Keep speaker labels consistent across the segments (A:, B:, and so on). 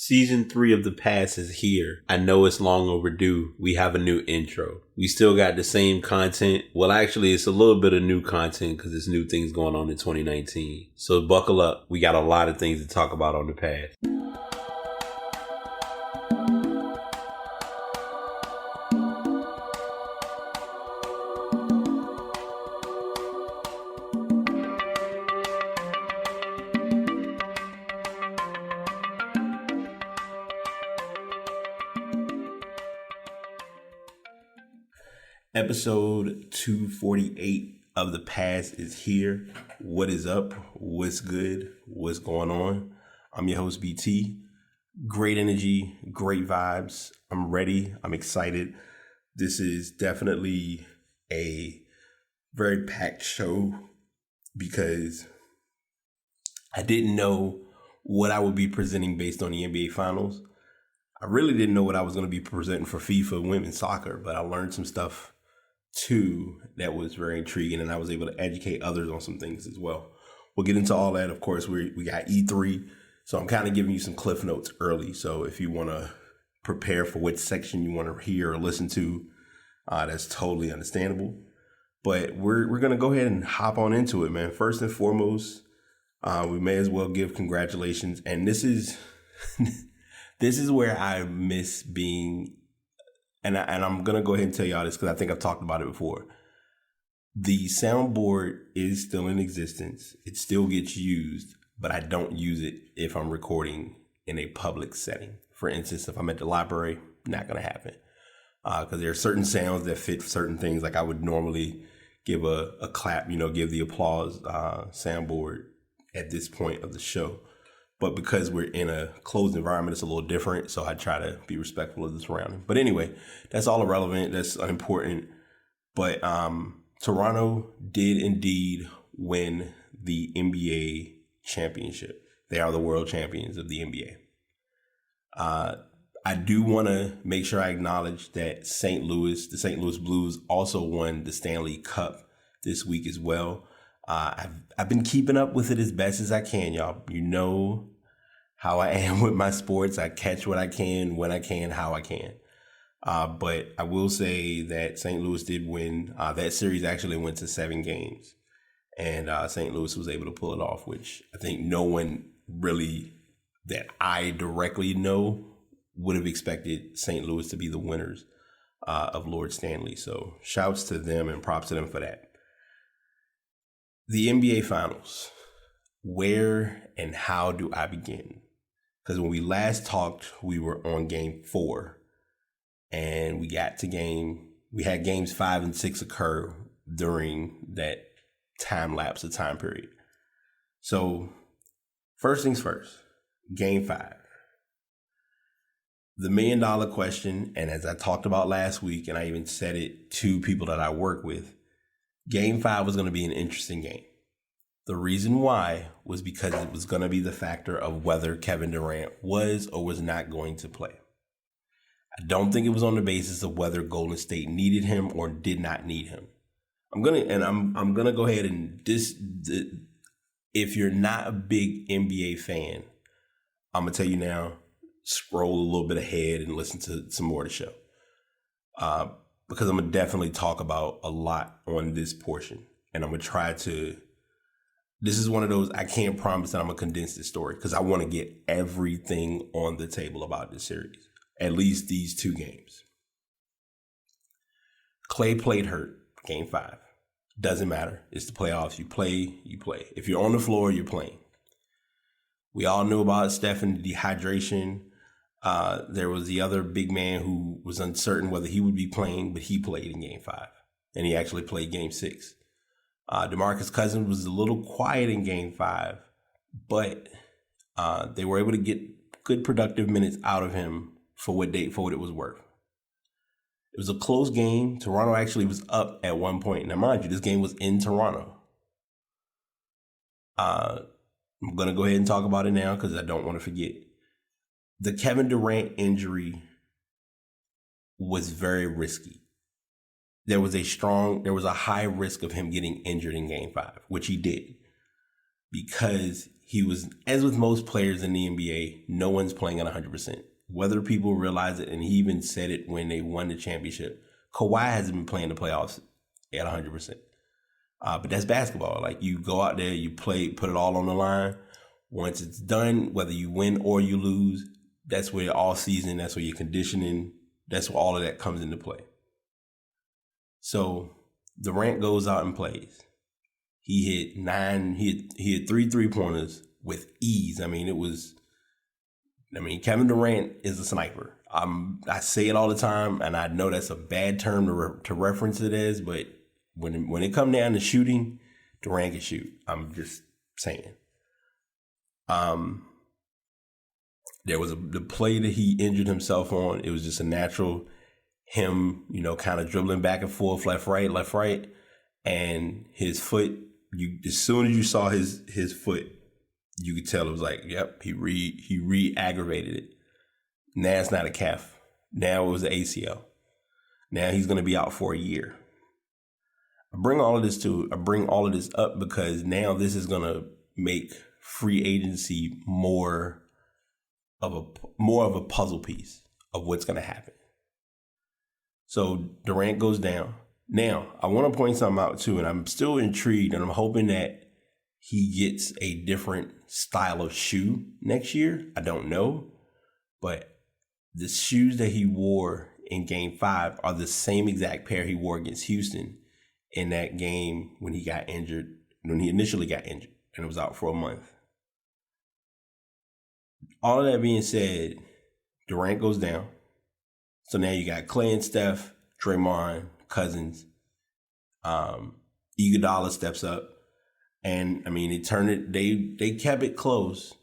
A: Season 3 of The Pass is here. I know it's long overdue. We have a new intro. We still got the same content. Well, actually, it's a little bit of new content because there's new things going on in 2019. So buckle up. We got a lot of things to talk about on The Pass. Episode 248 of The Pass is here. What is up? What's good? What's going on? I'm your host, BT. Great energy, great vibes. I'm ready. I'm excited. This is definitely a very packed show because I didn't know what I would be presenting based on the NBA Finals. I really didn't know what I was going to be presenting for FIFA women's soccer, but I learned some stuff too that was very intriguing, and I was able to educate others on some things as well. We'll get into all that. Of course, we got E3, so I'm kind of giving you some cliff notes early. So if you want to prepare for which section you want to hear or listen to, that's totally understandable. But we're gonna go ahead and hop on into it, man. First and foremost, we may as well give congratulations, and this is this is where I miss being. And I'm going to go ahead and tell y'all this because I think I've talked about it before. The soundboard is still in existence. It still gets used, but I don't use it if I'm recording in a public setting. For instance, if I'm at the library, not going to happen. Because there are certain sounds that fit certain things. Like I would normally give a clap, give the applause soundboard at this point of the show. But because we're in a closed environment, it's a little different. So I try to be respectful of the surrounding. But anyway, that's all irrelevant. That's unimportant. But Toronto did indeed win the NBA championship. They are the world champions of the NBA. I do want to make sure I acknowledge that the St. Louis Blues also won the Stanley Cup this week as well. I've been keeping up with it as best as I can, y'all. You know how I am with my sports. I catch what I can, when I can, how I can. But I will say that St. Louis did win. That series actually went to 7 games. And St. Louis was able to pull it off, which I think no one really that I directly know would have expected St. Louis to be the winners of Lord Stanley. So shouts to them and props to them for that. The NBA Finals, where and how do I begin? Because when we last talked, we were on game 4, and we had games 5 and 6 occur during that time lapse of time period. So first things first, game 5. The $1 million question, and as I talked about last week, and I even said it to people that I work with, Game 5 was going to be an interesting game. The reason why was because it was going to be the factor of whether Kevin Durant was or was not going to play. I don't think it was on the basis of whether Golden State needed him or did not need him. I'm gonna go ahead and if you're not a big NBA fan, I'm gonna tell you now, scroll a little bit ahead and listen to some more of the show. Because I'm going to definitely talk about a lot on this portion. And I'm going to try to, this is one of those, I can't promise that I'm going to condense this story because I want to get everything on the table about this series. At least these 2 games. Clay played hurt, game 5. Doesn't matter. It's the playoffs. You play, you play. If you're on the floor, you're playing. We all knew about Stephen dehydration. There was the other big man who was uncertain whether he would be playing, but he played in game 5, and he actually played game 6. DeMarcus Cousins was a little quiet in game 5, but they were able to get good productive minutes out of him for what it was worth. It was a close game. Toronto actually was up at one point. Now, mind you, this game was in Toronto. I'm going to go ahead and talk about it now because I don't want to forget. The Kevin Durant injury was very risky. There was a high risk of him getting injured in game 5, which he did, because he was, as with most players in the NBA, no one's playing at 100%. Whether people realize it, and he even said it when they won the championship, Kawhi hasn't been playing the playoffs at 100%. But that's basketball. Like, you go out there, you play, put it all on the line. Once it's done, whether you win or you lose, that's where all season, that's where your conditioning, that's where all of that comes into play. So Durant goes out and plays. He hit 3 3-pointers with ease. I mean, Kevin Durant is a sniper. I say it all the time, and I know that's a bad term to reference it as, but when it come down to shooting, Durant can shoot. I'm just saying. There was the play that he injured himself on. It was just a natural him, kind of dribbling back and forth, left, right, and his foot. As soon as you saw his foot, you could tell it was like, yep, he re-aggravated it. Now it's not a calf. Now it was the ACL. Now he's going to be out for a year. I bring all of this up because now this is going to make free agency more of a puzzle piece of what's going to happen. So Durant goes down. Now, I want to point something out too, and I'm still intrigued, and I'm hoping that he gets a different style of shoe next year. I don't know, but the shoes that he wore in Game 5 are the same exact pair he wore against Houston in that game when he initially got injured, and it was out for a month. All of that being said, Durant goes down. So now you got Clay and Steph, Draymond, Cousins. Iguodala steps up. And, they kept it close,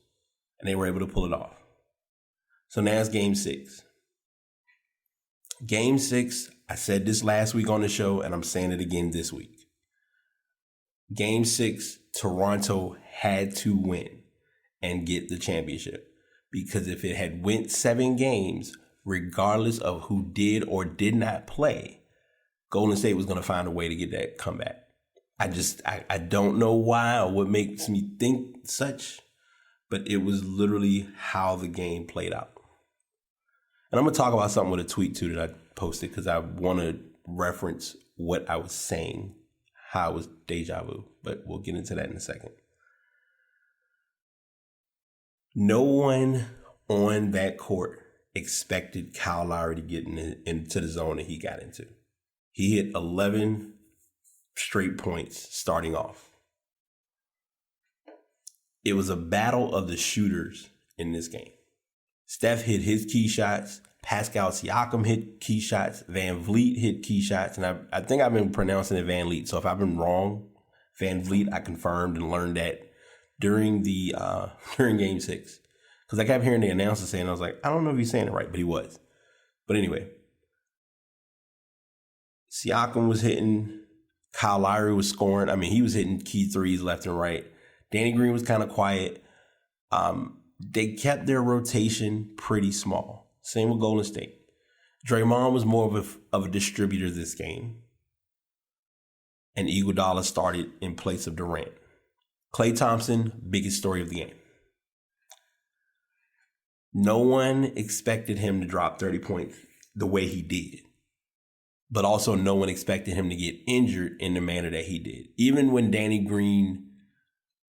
A: and they were able to pull it off. So now it's Game 6. Game 6, I said this last week on the show, and I'm saying it again this week. Game 6, Toronto had to win and get the championship. Because if it had went 7 games, regardless of who did or did not play, Golden State was going to find a way to get that comeback. I don't know why or what makes me think such, but it was literally how the game played out. And I'm going to talk about something with a tweet too that I posted because I want to reference what I was saying, how it was deja vu, but we'll get into that in a second. No one on that court expected Kyle Lowry to get into the zone that he got into. He hit 11 straight points starting off. It was a battle of the shooters in this game. Steph hit his key shots. Pascal Siakam hit key shots. Van Vliet hit key shots. And I think I've been pronouncing it Van Vliet. So if I've been wrong, Van Vliet, I confirmed and learned that during Game 6. Because I kept hearing the announcer saying, I was like, I don't know if he's saying it right, but he was. But anyway, Siakam was hitting. Kyle Lowry was scoring. He was hitting key threes left and right. Danny Green was kind of quiet. They kept their rotation pretty small. Same with Golden State. Draymond was more of a distributor this game. And Iguodala started in place of Durant. Klay Thompson, biggest story of the game. No one expected him to drop 30 points the way he did. But also no one expected him to get injured in the manner that he did. Even when Danny Green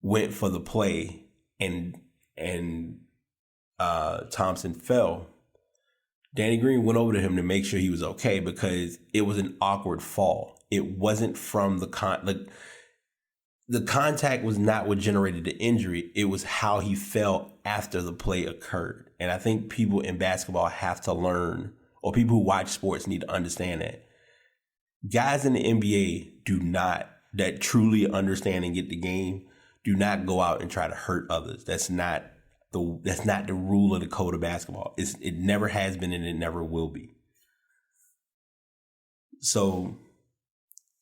A: went for the play and Thompson fell, Danny Green went over to him to make sure he was okay because it was an awkward fall. It wasn't from the contact was not what generated the injury. It was how he fell after the play occurred. And I think people in basketball have to learn, or people who watch sports need to understand that. Guys in the NBA that truly understand and get the game, do not go out and try to hurt others. That's not the rule of the code of basketball. It never has been and it never will be. So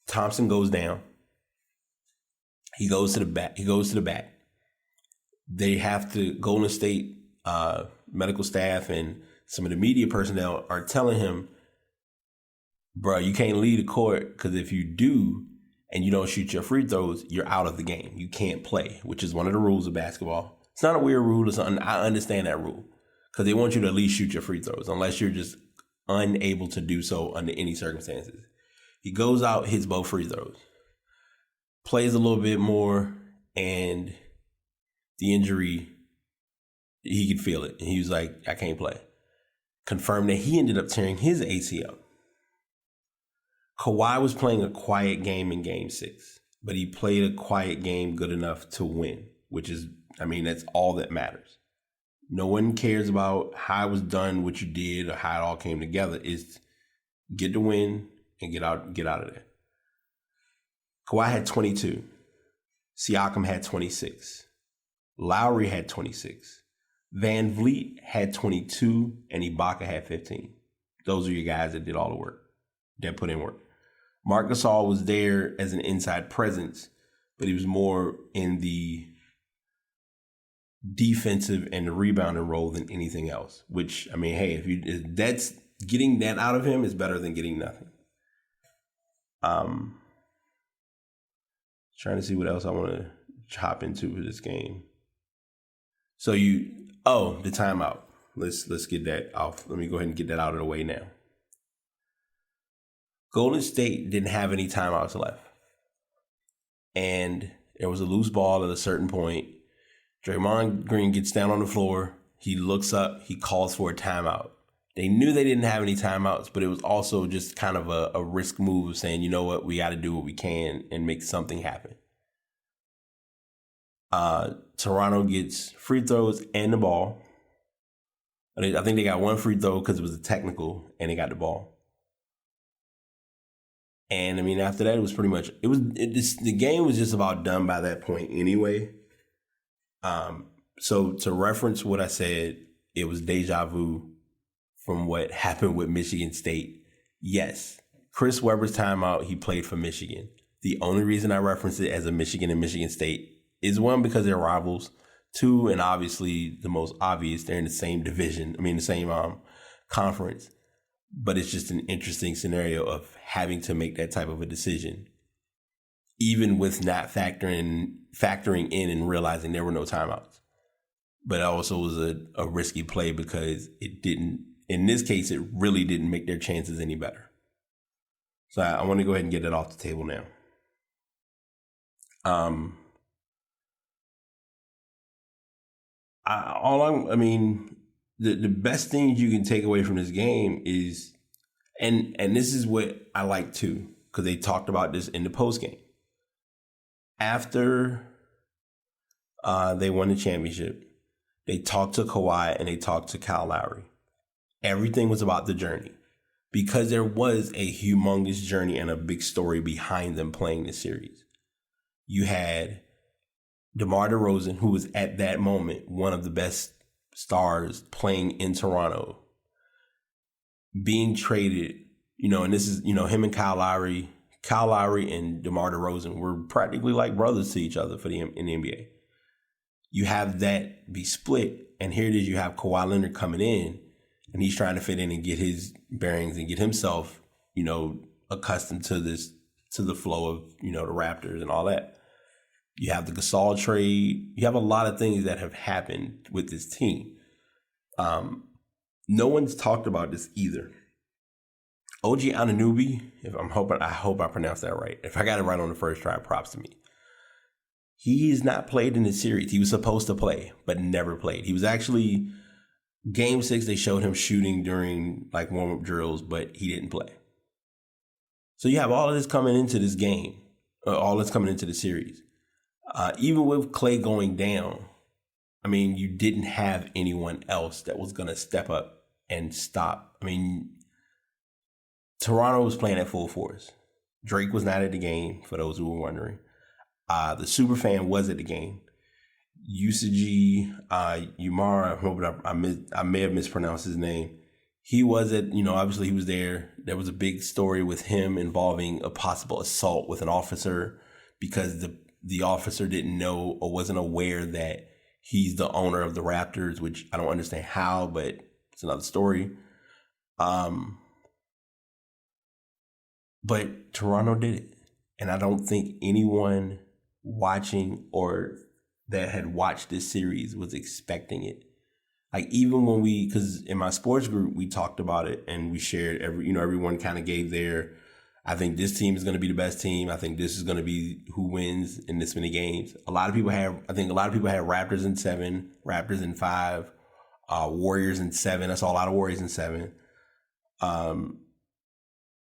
A: Thompson goes down. He goes to the back. They have to, Golden State medical staff and some of the media personnel are telling him, bro, you can't leave the court because if you do and you don't shoot your free throws, you're out of the game. You can't play, which is one of the rules of basketball. It's not a weird rule. I understand that rule because they want you to at least shoot your free throws unless you're just unable to do so under any circumstances. He goes out, hits both free throws, plays a little bit more, and the injury, he could feel it. And he was like, I can't play. Confirmed that he ended up tearing his ACL. Kawhi was playing a quiet game in Game 6, but he played a quiet game good enough to win, which is, that's all that matters. No one cares about how it was done, what you did, or how it all came together. It's get the win and get out of there. Kawhi had 22. Siakam had 26. Lowry had 26. Van Vliet had 22, and Ibaka had 15. Those are your guys that did all the work, that put in work. Marc Gasol was there as an inside presence, but he was more in the defensive and the rebounding role than anything else. Which, hey, if that's getting that out of him is better than getting nothing. Trying to see what else I want to hop into for this game. So the timeout. Let's get that off. Let me go ahead and get that out of the way now. Golden State didn't have any timeouts left. And there was a loose ball at a certain point. Draymond Green gets down on the floor. He looks up. He calls for a timeout. They knew they didn't have any timeouts, but it was also just kind of a risk move of saying, you know what, we got to do what we can and make something happen. Toronto gets free throws and the ball. I think they got one free throw because it was a technical, and they got the ball. And after that, it was pretty much the game was just about done by that point anyway. So to reference what I said, it was deja vu from what happened with Michigan State. Yes, Chris Webber's timeout, he played for Michigan. The only reason I reference it as a Michigan and Michigan State is one, because they're rivals. Two, and obviously the most obvious, they're in the same division. The same conference. But it's just an interesting scenario of having to make that type of a decision, even with not factoring in and realizing there were no timeouts. But it also was a risky play because it didn't, in this case, it really didn't make their chances any better. So I want to go ahead and get that off the table now. The best thing you can take away from this game is, and this is what I like too, because they talked about this in the post game. After they won the championship, they talked to Kawhi and they talked to Kyle Lowry. Everything was about the journey, because there was a humongous journey and a big story behind them playing this series. You had DeMar DeRozan, who was at that moment one of the best stars playing in Toronto, being traded, and this is, him and Kyle Lowry and DeMar DeRozan were practically like brothers to each other in the NBA. You have that be split, and here it is, you have Kawhi Leonard coming in, and he's trying to fit in and get his bearings and get himself, accustomed to the flow of, the Raptors and all that. You have the Gasol trade. You have a lot of things that have happened with this team. No one's talked about this either. OG Anunoby, I hope I pronounced that right. If I got it right on the first try, props to me. He's not played in the series. He was supposed to play, but never played. He was actually, Game 6, they showed him shooting during warm-up drills, but he didn't play. So you have all of this coming into this game, all this coming into the series. Even with Clay going down, you didn't have anyone else that was going to step up and stop. Toronto was playing at full force. Drake was not at the game, for those who were wondering. The Superfan was at the game. Usagi Umar, I may have mispronounced his name. He was at, obviously he was there. There was a big story with him involving a possible assault with an officer because the officer didn't know or wasn't aware that he's the owner of the Raptors, which I don't understand how, but it's another story. But Toronto did it. And I don't think anyone watching or that had watched this series was expecting it. Like even when because in my sports group, we talked about it and we shared everyone kind of gave their, I think this team is going to be the best team. I think this is going to be who wins in this many games. I think a lot of people had Raptors in 7, Raptors in 5, Warriors in 7. I saw a lot of Warriors in 7.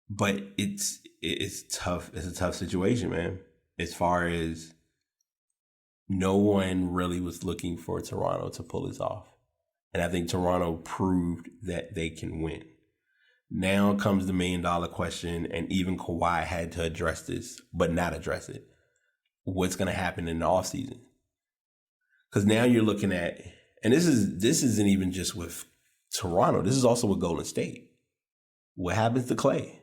A: But it's tough. It's a tough situation, man. As far as no one really was looking for Toronto to pull this off. And I think Toronto proved that they can win. Now comes the $1 million question, and even Kawhi had to address this, but not address it. What's going to happen in the offseason? Because now you're looking at, and this isn't even just with Toronto. This is also with Golden State. What happens to Klay?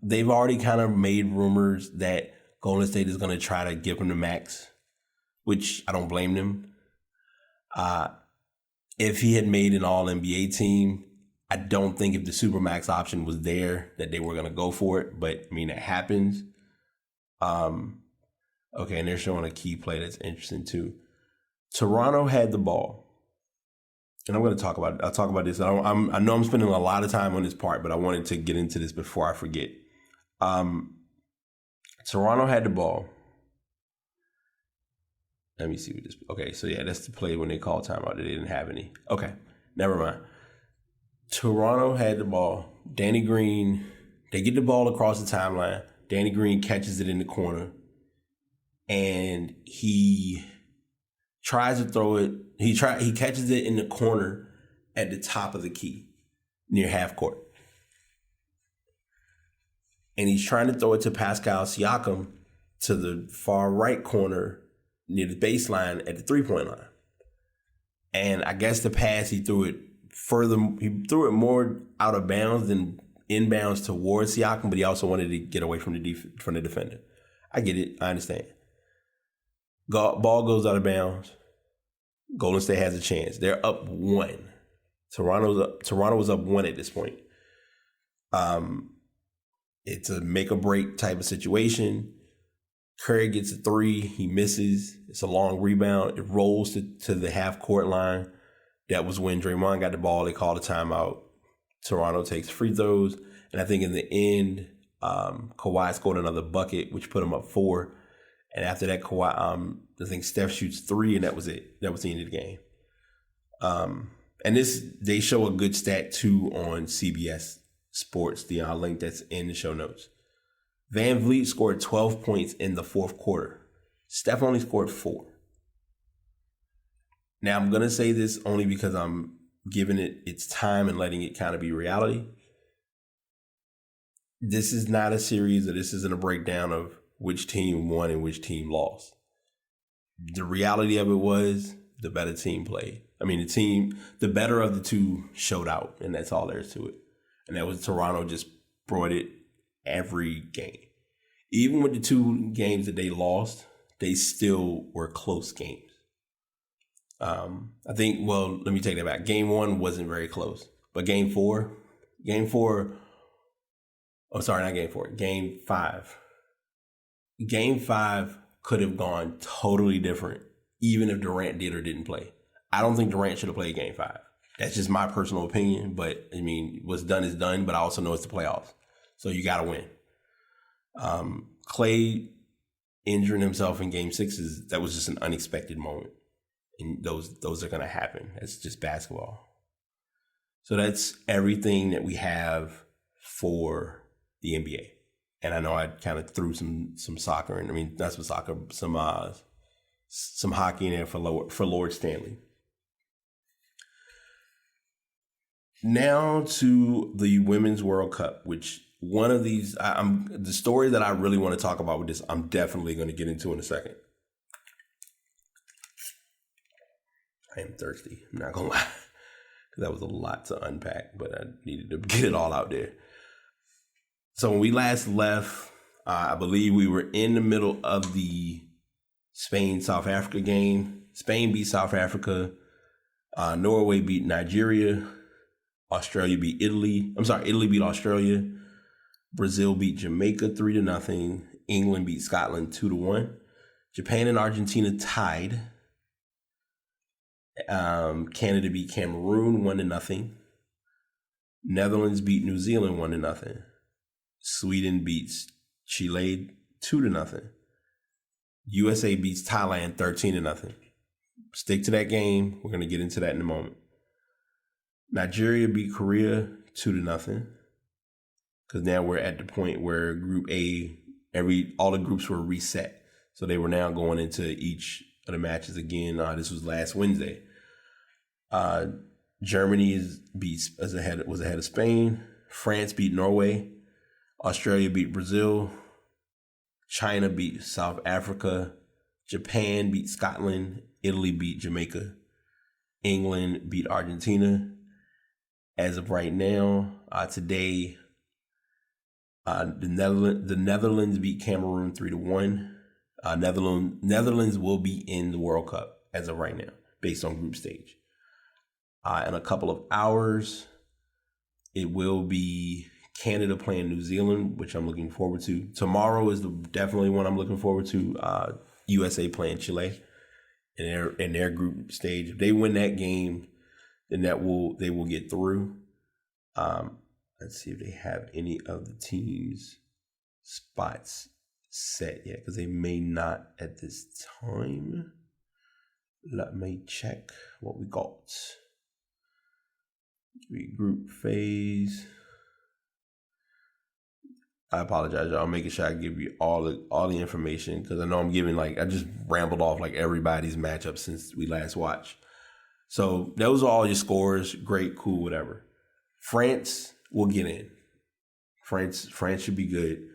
A: They've already kind of made rumors that Golden State is going to try to give him the max, which I don't blame them. If he had made an All-NBA team, I don't think if the Supermax option was there that they were going to go for it. But, I mean, it happens. Okay, and they're showing a key play that's interesting, too. Toronto had the ball. And I'm going to talk about it. I'll talk about this. I know I'm spending a lot of time on this part, but I wanted to get into this before I forget. Toronto had the ball. Let me see what this. Okay, so yeah, that's the play when they called timeout. They didn't have any. Okay, never mind. Toronto had the ball. Danny Green, they get the ball across the timeline. Danny Green catches it in the corner. And he tries to throw it. He catches it in the corner at the top of the key, near half court. And he's trying to throw it to Pascal Siakam to the far right corner near the baseline at the three-point line. And I guess the pass, he threw it more out of bounds than inbounds towards Siakam, but he also wanted to get away from the defender. I get it. I understand. Ball goes out of bounds. Golden State has a chance. They're up 1. Toronto was up 1 at this point. It's a make or break type of situation. Curry gets a 3. He misses. It's a long rebound. It rolls to the half court line. That was when Draymond got the ball. They called a timeout. Toronto takes free throws. And I think in the end, Kawhi scored another bucket, which put him up 4. And after that, Kawhi, I think Steph shoots 3, and that was it. That was the end of the game. And they show a good stat too on CBS Sports, the link that's in the show notes. Van Vliet scored 12 points in the fourth quarter. Steph only scored 4. Now, I'm going to say this only because I'm giving it its time and letting it kind of be reality. This is not a series, or this isn't a breakdown of which team won and which team lost. The reality of it was the better team played. I mean, the better of the two showed out, and that's all there is to it. And that was Toronto just brought it every game. Even with the 2 games that they lost, they still were close games. I think, let me take that back. Game 1 wasn't very close. But Game 5. Game 5 could have gone totally different, even if Durant did or didn't play. I don't think Durant should have played Game 5. That's just my personal opinion, but I mean, what's done is done, but I also know it's the playoffs. So you got to win. Klay injuring himself in Game 6, that was just an unexpected moment. And those are going to happen. That's just basketball. So that's everything that we have for the NBA. And I know I kind of threw some soccer in. I mean, not some soccer, some hockey in there for Lord Stanley. Now to the Women's World Cup, which one of these, the story that I really want to talk about with this, I'm definitely going to get into in a second. I am thirsty. I'm not going to lie. That was a lot to unpack, but I needed to get it all out there. So when we last left, I believe we were in the middle of the Spain-South Africa game. Spain beat South Africa. Norway beat Nigeria. Australia beat Italy. Italy beat Australia. Brazil beat Jamaica 3-0. England beat Scotland 2-1. Japan and Argentina tied. Canada beat Cameroon 1-0. Netherlands beat New Zealand 1-0. Sweden beats Chile 2-0. USA beats Thailand 13-0. Stick to that game. We're going to get into that in a moment. Nigeria beat Korea 2-0. Because now we're at the point where Group A, all the groups were reset. So they were now going into each of the matches again. This was last Wednesday. Germany was ahead of Spain. France beat Norway. Australia beat Brazil. China beat South Africa. Japan beat Scotland. Italy beat Jamaica. England beat Argentina. As of right now, today, the Netherlands beat Cameroon 3-1. Netherlands will be in the World Cup as of right now, based on group stage. In a couple of hours, it will be Canada playing New Zealand, which I'm looking forward to. Tomorrow is definitely one I'm looking forward to. USA playing Chile in their group stage. If they win that game, then they will get through. Let's see if they have any of the teams' spots set yet, because they may not at this time. Let me check what we got. Group phase. I apologize, y'all. I'm making sure I give you all the information, because I know I'm giving I just rambled off everybody's matchup since we last watched. So those are all your scores. Great, cool, whatever. France will get in. France should be good.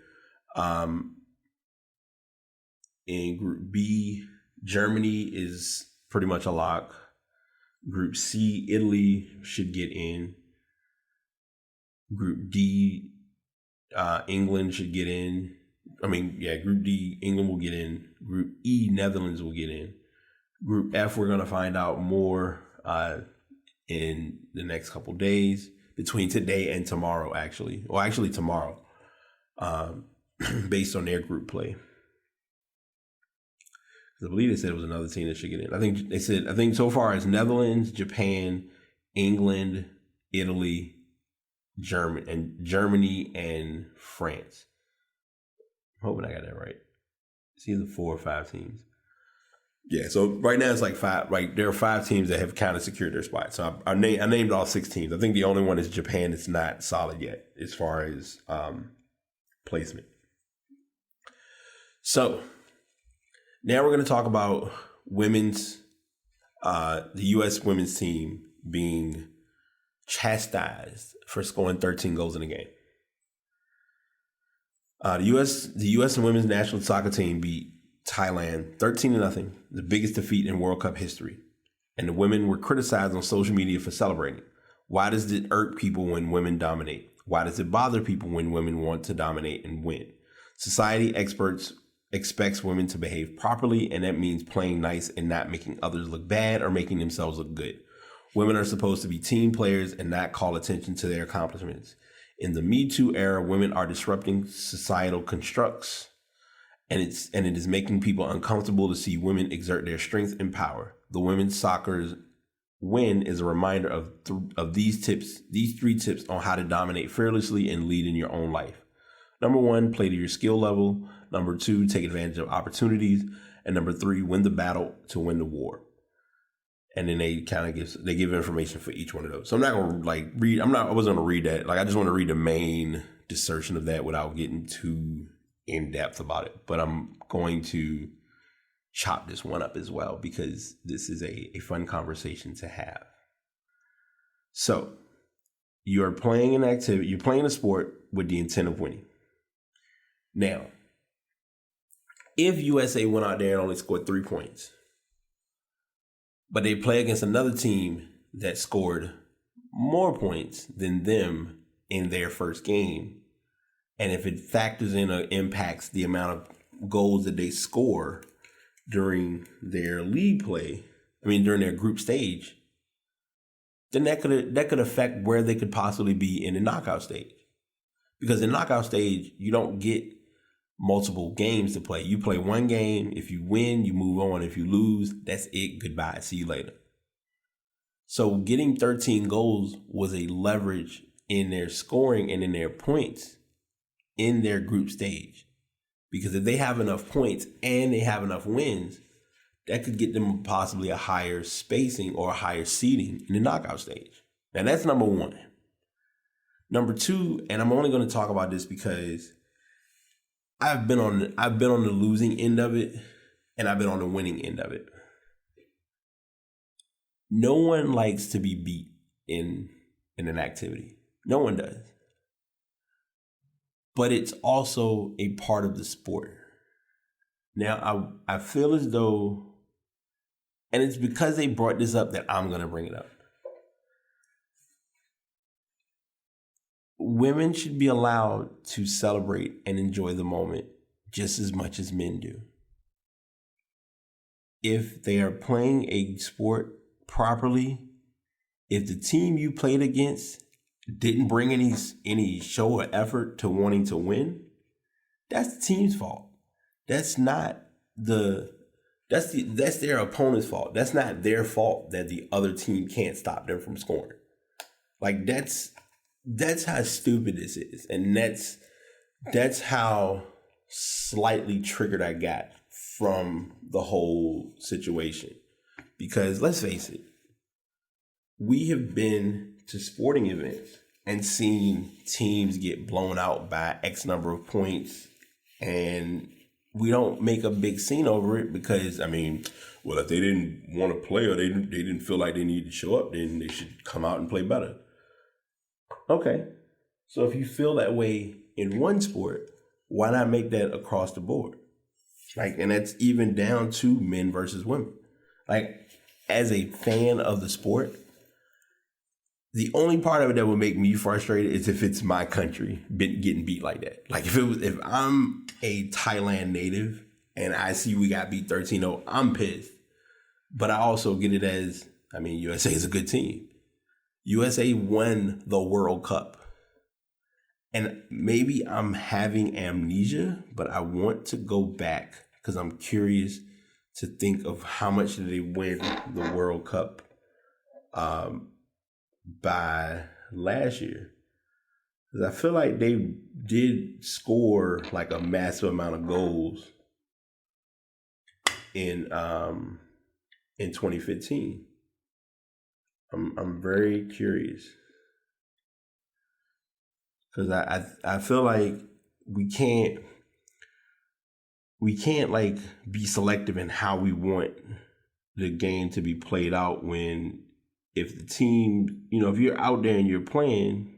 A: In Group B, Germany is pretty much a lock. Group C, Italy should get in. Group D, England should get in. Group D, England will get in. Group E, Netherlands will get in. Group F, we're going to find out more in the next couple days, between today and tomorrow, actually. Well, actually tomorrow, based on their group play. I believe they said it was another team that should get in. I think so far it's Netherlands, Japan, England, Italy, Germany, and France. I'm hoping I got that right. It's either 4 or 5 teams. Yeah, so right now it's 5. There are 5 teams that have kind of secured their spot. So I named all 6 teams. I think the only one is Japan that's not solid yet as far as placement. So now we're going to talk about the U.S. women's team being chastised for scoring 13 goals in a game. The U.S. and women's national soccer team beat Thailand 13-0, the biggest defeat in World Cup history. And the women were criticized on social media for celebrating. Why does it irk people when women dominate? Why does it bother people when women want to dominate and win? Society experts expects women to behave properly, and that means playing nice and not making others look bad or making themselves look good. Women are supposed to be team players and not call attention to their accomplishments. In the Me Too era, women are disrupting societal constructs, and it is making people uncomfortable to see women exert their strength and power. The women's soccer's win is a reminder of these 3 tips on how to dominate fearlessly and lead in your own life. Number 1, play to your skill level. Number 2, take advantage of opportunities. And number 3, win the battle to win the war. And then they give information for each one of those. So I'm not going to read. I wasn't going to read that. I just want to read the main dissertation of that without getting too in depth about it. But I'm going to chop this one up as well, because this is a fun conversation to have. So you're playing an activity, you're playing a sport with the intent of winning. Now, if USA went out there and only scored 3 points, but they play against another team that scored more points than them in their first game, and if it factors in or impacts the amount of goals that they score during their league play, during their group stage, then that could affect where they could possibly be in the knockout stage. Because in knockout stage, you don't get multiple games to play. You play one game. If you win, you move on. If you lose, that's it. Goodbye. See you later. So getting 13 goals was a leverage in their scoring and in their points in their group stage. Because if they have enough points and they have enough wins, that could get them possibly a higher spacing or a higher seeding in the knockout stage. Now that's number one. Number two, and I'm only going to talk about this because I've been on the losing end of it and I've been on the winning end of it. No one likes to be beat in an activity. No one does. But it's also a part of the sport. Now, I feel as though, and it's because they brought this up that I'm going to bring it up. Women should be allowed to celebrate and enjoy the moment just as much as men do. If they are playing a sport properly, if the team you played against didn't bring any show or effort to wanting to win, that's the team's fault. That's not that's their opponent's fault. That's not their fault that the other team can't stop them from scoring. Like that's how stupid this is. And that's how slightly triggered I got from the whole situation. Because let's face it, we have been to sporting events and seen teams get blown out by X number of points, and we don't make a big scene over it because, I mean, well, if they didn't want to play or they didn't feel like they needed to show up, then they should come out and play better. Okay, so if you feel that way in one sport, why not make that across the board? Like, and that's even down to men versus women. Like, as a fan of the sport, the only part of it that would make me frustrated is if it's my country getting beat like that. Like if I'm a Thailand native and I see we got beat 13-0, I'm pissed. But I also get it as, I mean, USA is a good team. USA won the World Cup. And maybe I'm having amnesia, but I want to go back because I'm curious to think of how much did they win the World Cup by last year. Because I feel like they did score like a massive amount of goals in 2015. I'm very curious. Because I feel like we can't like be selective in how we want the game to be played out when if the team, if you're out there and you're playing,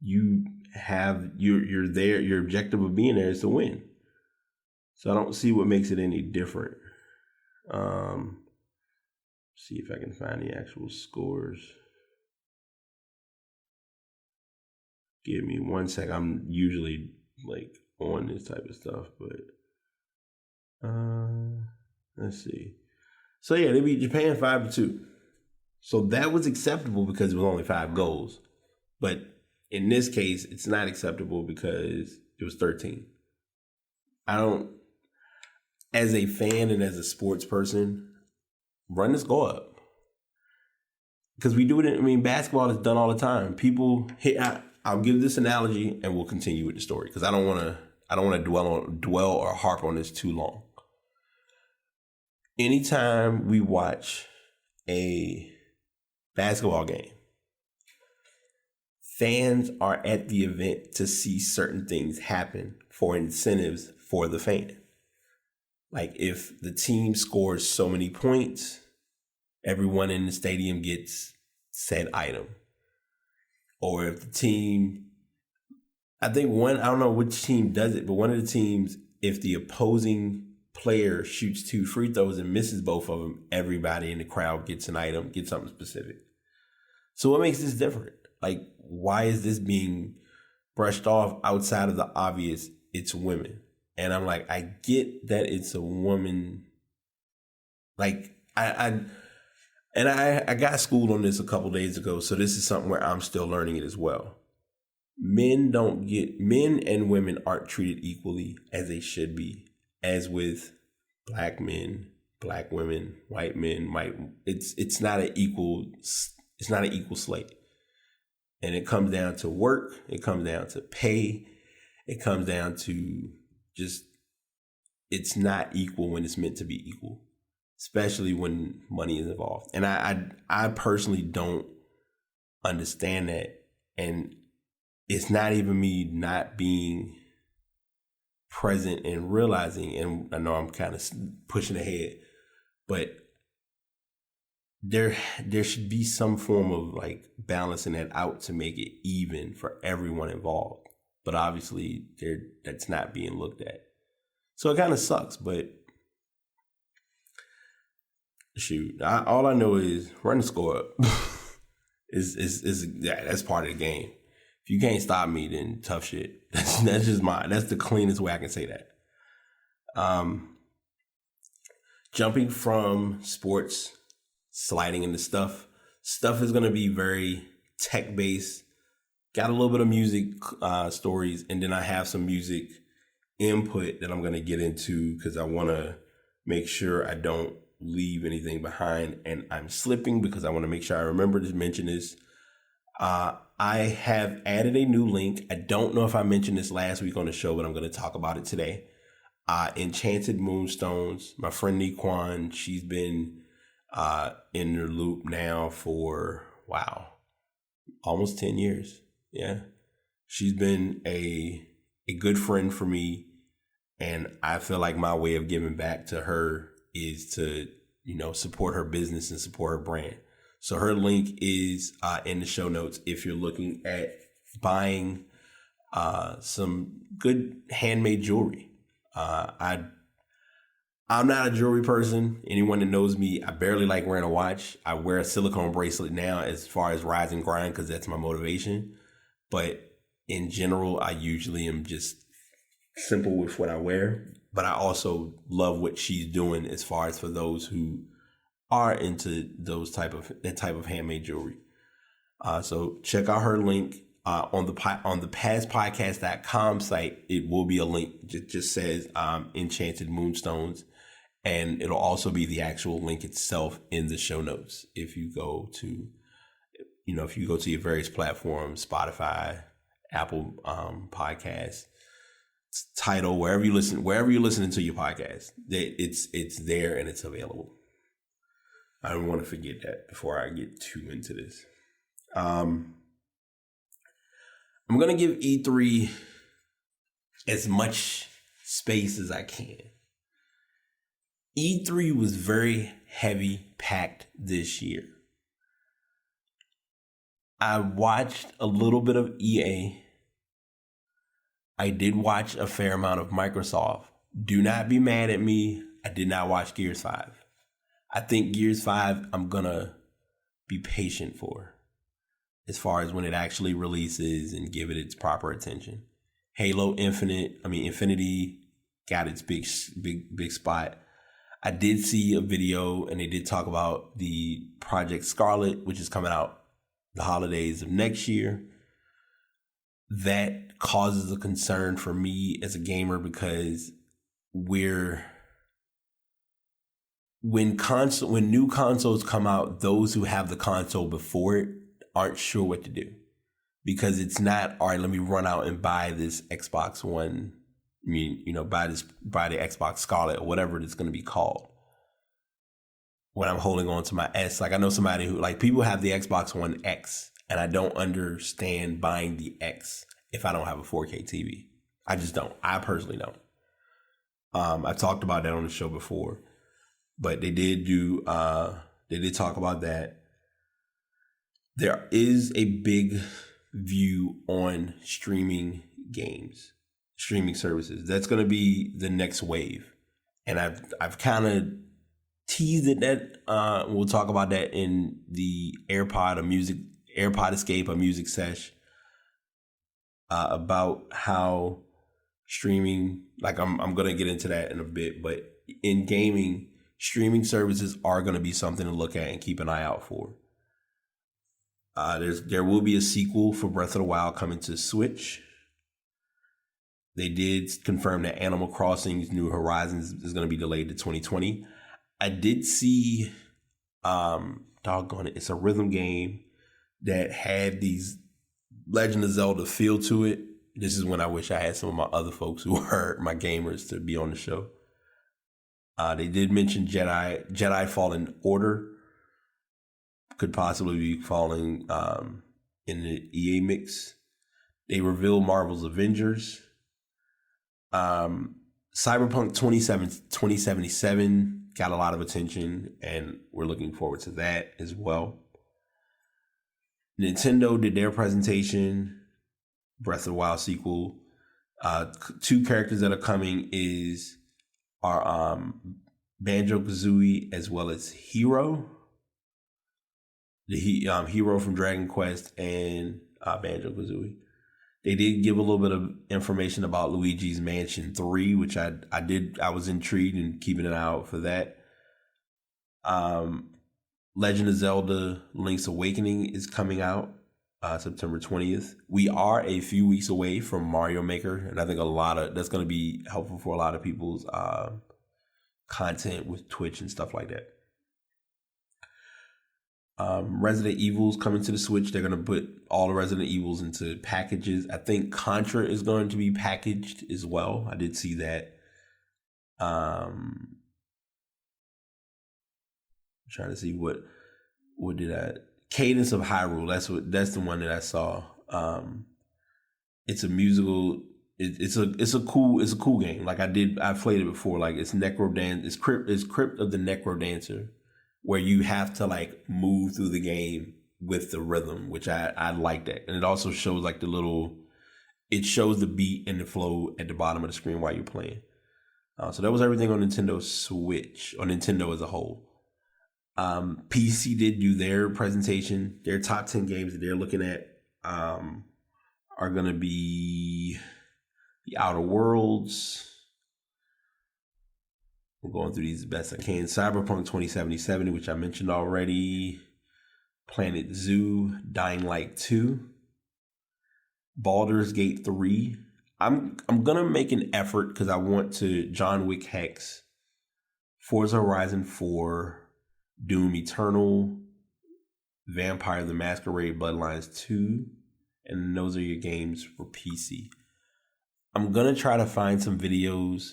A: you have you're there, your objective of being there is to win. So I don't see what makes it any different. See if I can find the actual scores. Give me 1 sec. I'm usually like on this type of stuff, but let's see. So yeah, they beat Japan 5-2. So that was acceptable because it was only 5 goals. But in this case, it's not acceptable because it was 13. As a fan and as a sports person, run this goal up. Because we do it, basketball is done all the time. People hit, I'll give this analogy and we'll continue with the story because I don't want to dwell or harp on this too long. Anytime we watch a basketball game, fans are at the event to see certain things happen for incentives for the fan. Like if the team scores so many points, everyone in the stadium gets said item. Or if the team, I don't know which team does it, but one of the teams, if the opposing player shoots 2 free throws and misses both of them, everybody in the crowd gets an item, gets something specific. So what makes this different? Like, why is this being brushed off outside of the obvious? It's women. And I'm like, I get that it's a woman. Like, I got schooled on this a couple days ago, so this is something where I'm still learning it as well. men and women aren't treated equally as they should be, as with black men, black women, white men, it's not an equal slate. And it comes down to work, it comes down to pay, it comes down to just, it's not equal when it's meant to be equal, especially when money is involved. And I personally don't understand that. And it's not even me not being present and realizing, and I know I'm kind of pushing ahead, but there should be some form of like balancing that out to make it even for everyone involved. But obviously that's not being looked at. So it kind of sucks, but shoot, all I know is run the score up. That's part of the game. If you can't stop me, then tough shit. That's just that's the cleanest way I can say that. Jumping from sports, sliding into stuff. Stuff is going to be very tech-based. Got a little bit of music stories, and then I have some music input that I'm going to get into because I want to make sure I don't leave anything behind. And I'm slipping because I want to make sure I remember to mention this. I have added a new link. I don't know if I mentioned this last week on the show, but I'm going to talk about it today. Enchanted Moonstones. My friend Nequan, she's been in the loop now for, almost 10 years. Yeah. She's been a good friend for me. And I feel like my way of giving back to her is to, support her business and support her brand. So her link is in the show notes if you're looking at buying some good handmade jewelry. I'm not a jewelry person. Anyone that knows me, I barely like wearing a watch. I wear a silicone bracelet now as far as rise and grind because that's my motivation. But in general, I usually am just simple with what I wear. But I also love what she's doing as far as for those who are into that type of handmade jewelry. So check out her link on the pastpodcast.com site. It will be a link. It just says Enchanted Moonstones. And it'll also be the actual link itself in the show notes. If you go to your various platforms, Spotify, Apple Podcasts, Tidal, wherever you're listening to your podcast, it's there and it's available. I don't want to forget that before I get too into this. I'm going to give E3 as much space as I can. E3 was very heavy packed this year. I watched a little bit of EA. I did watch a fair amount of Microsoft. Do not be mad at me. I did not watch Gears 5. I think Gears 5 I'm going to be patient for as far as when it actually releases and give it its proper attention. Halo Infinity got its big spot. I did see a video and they did talk about the Project Scarlet, which is coming out the holidays of next year. That causes a concern for me as a gamer because when new consoles come out, those who have the console before it aren't sure what to do because it's not, all right, let me run out and buy this Xbox One. Buy the Xbox Scarlet or whatever it's going to be called. When I'm holding on to my S, like I know somebody who, like, people have the Xbox One X and I don't understand buying the X if I don't have a 4K TV. I just don't. I personally don't. I've talked about that on the show before. But they did talk about that. There is a big view on streaming games, streaming services. That's going to be the next wave. And I've kind of teased it that we'll talk about that in the AirPod Escape, a music sesh, about how streaming, like I'm going to get into that in a bit, but in gaming, streaming services are going to be something to look at and keep an eye out for. There will be a sequel for Breath of the Wild coming to Switch. They did confirm that Animal Crossing's New Horizons is going to be delayed to 2020. I did see, doggone it, it's a rhythm game that had these Legend of Zelda feel to it. This is when I wish I had some of my other folks who are my gamers to be on the show. They did mention Jedi Fallen Order could possibly be falling in the EA mix. They revealed Marvel's Avengers. Cyberpunk 2077 got a lot of attention, and we're looking forward to that as well. Nintendo did their presentation, Breath of the Wild sequel. Two characters that are coming are Banjo-Kazooie as well as Hero. The Hero from Dragon Quest and Banjo-Kazooie. They did give a little bit of information about Luigi's Mansion 3, which I was intrigued and keeping an eye out for that. Legend of Zelda Link's Awakening is coming out September 20th. We are a few weeks away from Mario Maker, and I think that's going to be helpful for a lot of people's content with Twitch and stuff like that. Resident Evil's coming to the Switch. They're going to put all the Resident Evils into packages. I think Contra is going to be packaged as well. I did see that. I'm trying to see what did I... Cadence of Hyrule. That's the one that I saw. It's a musical. It's a cool game. Like I've played it before. Like it's Crypt of the Necro Dancer, where you have to like move through the game with the rhythm, which I like that. And it also shows like it shows the beat and the flow at the bottom of the screen while you're playing. So that was everything on Nintendo Switch, or Nintendo as a whole. PC did do their presentation. Their top 10 games that they're looking at are going to be The Outer Worlds. I'm going through these as best I can. Cyberpunk 2077, which I mentioned already. Planet Zoo, Dying Light 2, Baldur's Gate 3. I'm gonna make an effort because I want to John Wick Hex, Forza Horizon 4, Doom Eternal, Vampire the Masquerade Bloodlines 2, and those are your games for PC. I'm gonna try to find some videos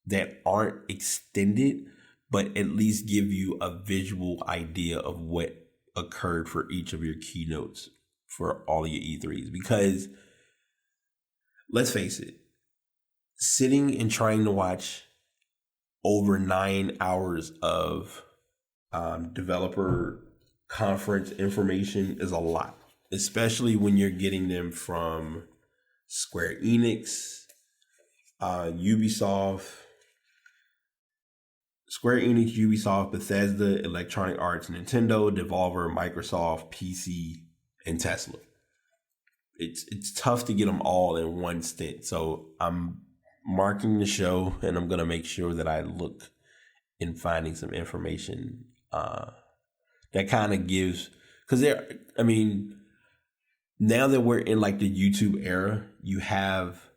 A: that aren't extended, but at least give you a visual idea of what occurred for each of your keynotes for all of your E3s. Because let's face it, sitting and trying to watch over 9 hours of developer conference information is a lot, especially when you're getting them from Square Enix, Ubisoft, Bethesda, Electronic Arts, Nintendo, Devolver, Microsoft, PC, and Tesla. It's tough to get them all in one stint. So I'm marking the show, and I'm gonna make sure that I look in finding some information that kind of gives, because now that we're in like the YouTube era, you have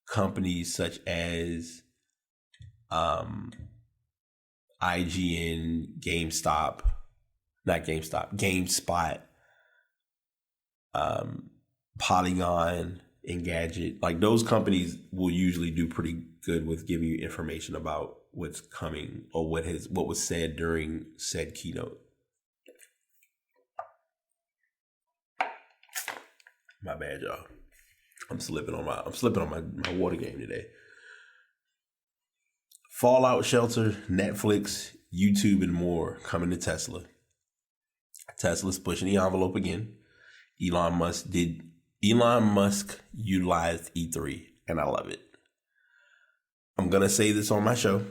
A: companies such as IGN, GameSpot, Polygon, Engadget. Like those companies will usually do pretty good with giving you information about what's coming or what was said during said keynote. My bad, y'all. I'm slipping on my water game today. Fallout Shelter, Netflix, YouTube, and more coming to Tesla. Tesla's pushing the envelope again. Elon Musk utilized E3, and I love it. I'm going to say this on my show,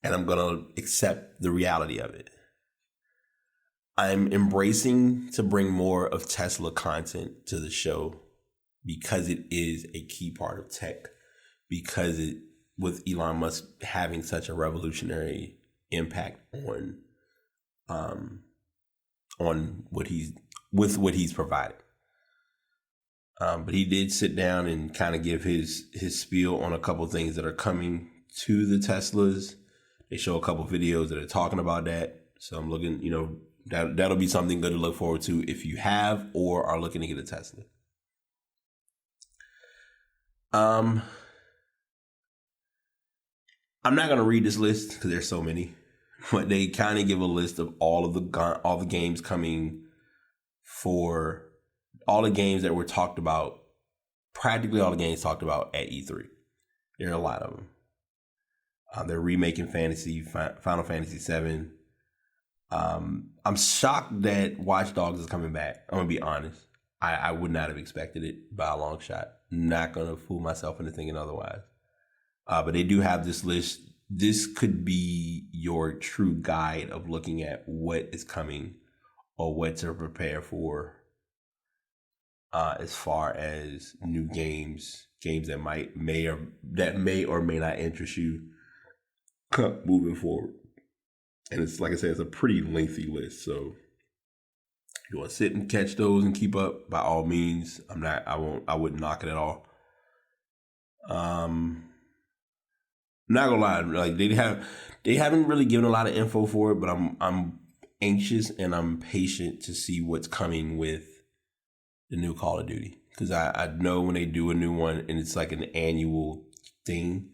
A: and I'm going to accept the reality of it. I'm embracing to bring more of Tesla content to the show because it is a key part of tech, because with Elon Musk having such a revolutionary impact on what he's with what he's provided. But he did sit down and kind of give his spiel on a couple of things that are coming to the Teslas. They show a couple of videos that are talking about that. So I'm looking, that'll be something good to look forward to if you have or are looking to get a Tesla. I'm not going to read this list because there's so many, but they kind of give a list of all the games coming for all the games that were talked about, practically all the games talked about at E3. There are a lot of them. They're remaking Final Fantasy VII. I'm shocked that Watch Dogs is coming back. I'm going to be honest. I would not have expected it by a long shot. Not going to fool myself into thinking otherwise. But they do have this list. This could be your true guide of looking at what is coming or what to prepare for. As far as new games that may or may not interest you moving forward. And it's, like I said, it's a pretty lengthy list. So if you want to sit and catch those and keep up, by all means. I wouldn't knock it at all. I'm not gonna lie, like they haven't really given a lot of info for it, but I'm anxious and I'm patient to see what's coming with the new Call of Duty, because I know when they do a new one and it's like an annual thing,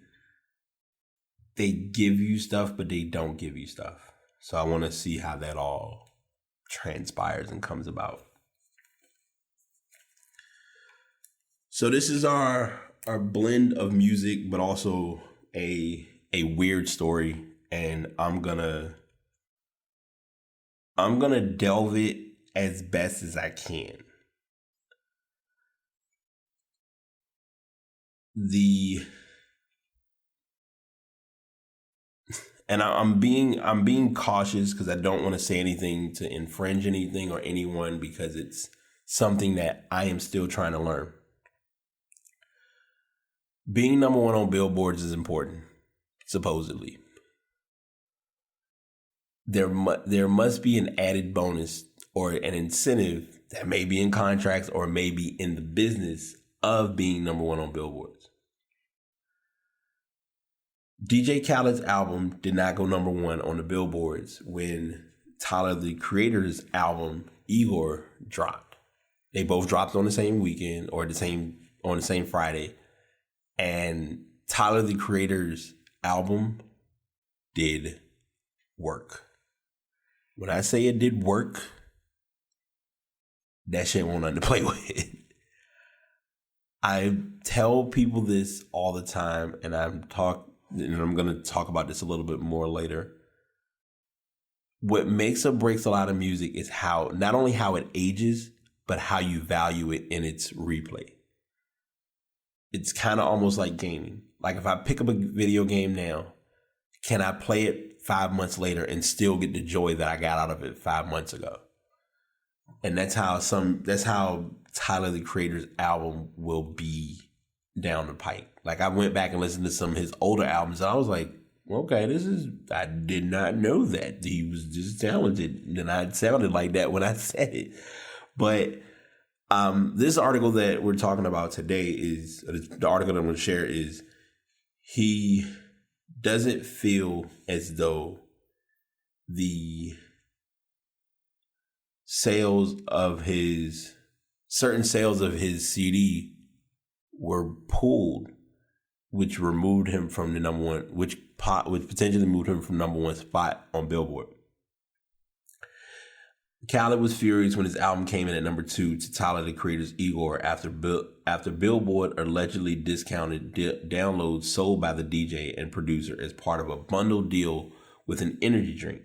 A: they give you stuff, but they don't give you stuff. So I want to see how that all transpires and comes about. So this is our blend of music, but also a weird story, and I'm gonna delve it as best as I can. And I'm being cautious because I don't want to say anything to infringe anything or anyone, because it's something that I am still trying to learn. Being number one on billboards is important, supposedly. There must be an added bonus or an incentive that may be in contracts or may be in the business of being number one on billboards. DJ Khaled's album did not go number one on the billboards when Tyler, the Creator's album, Igor, dropped. They both dropped on the same weekend or on the same Friday. And Tyler, the Creator's album did work. When I say it did work, that shit won't nothing to play with. I tell people this all the time, and I'm going to talk about this a little bit more later. What makes or breaks a lot of music is not only how it ages, but how you value it in its replay. It's kind of almost like gaming. Like if I pick up a video game now, can I play it 5 months later and still get the joy that I got out of it 5 months ago? And that's how Tyler, the Creator's album will be down the pike. Like I went back and listened to some of his older albums and I was like, okay, I did not know that he was just talented. And I sounded like that when I said it. But this article that we're talking about today the article that I'm going to share is, he doesn't feel as though the certain sales of his CD were pulled, which removed him from the number one, which potentially moved him from number one spot on Billboard. Khaled was furious when his album came in at number 2 to Tyler, the Creator's Igor after Billboard allegedly discounted downloads sold by the DJ and producer as part of a bundle deal with an energy drink.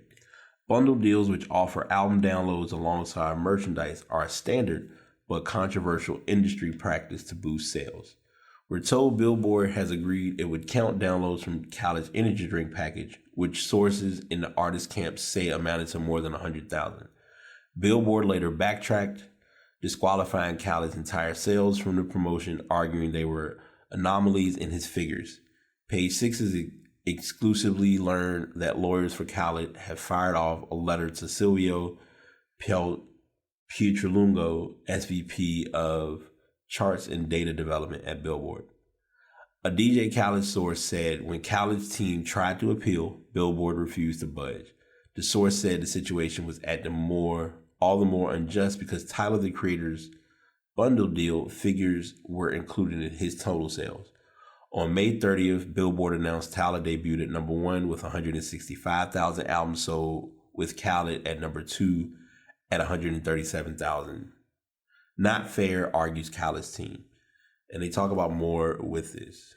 A: Bundle deals, which offer album downloads alongside merchandise, are a standard but controversial industry practice to boost sales. We're told Billboard has agreed it would count downloads from Khaled's energy drink package, which sources in the artist camp say amounted to more than 100,000. Billboard later backtracked, disqualifying Khaled's entire sales from the promotion, arguing they were anomalies in his figures. Page 6 is exclusively learned that lawyers for Khaled have fired off a letter to Silvio Pietralungo, SVP of Charts and Data Development at Billboard. A DJ Khaled source said when Khaled's team tried to appeal, Billboard refused to budge. The source said the situation was all the more unjust because Tyler, the Creator's bundle deal figures were included in his total sales. On May 30th, Billboard announced Tyler debuted at number 1 with 165,000 albums sold, with Khaled at number 2 at 137,000. Not fair, argues Khaled's team. And they talk about more with this.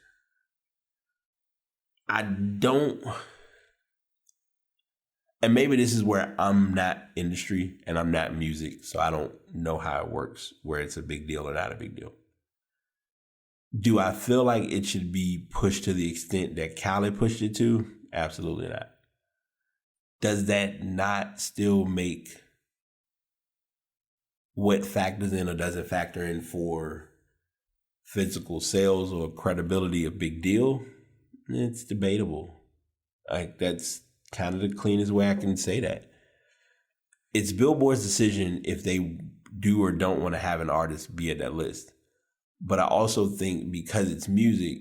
A: And maybe this is where I'm not industry and I'm not music, so I don't know how it works, where it's a big deal or not a big deal. Do I feel like it should be pushed to the extent that Khaled pushed it to? Absolutely not. Does that not still make what factors in or doesn't factor in for physical sales or credibility a big deal? It's debatable. Like, that's kind of the cleanest way I can say that. It's Billboard's decision if they do or don't want to have an artist be at that list. But I also think because it's music,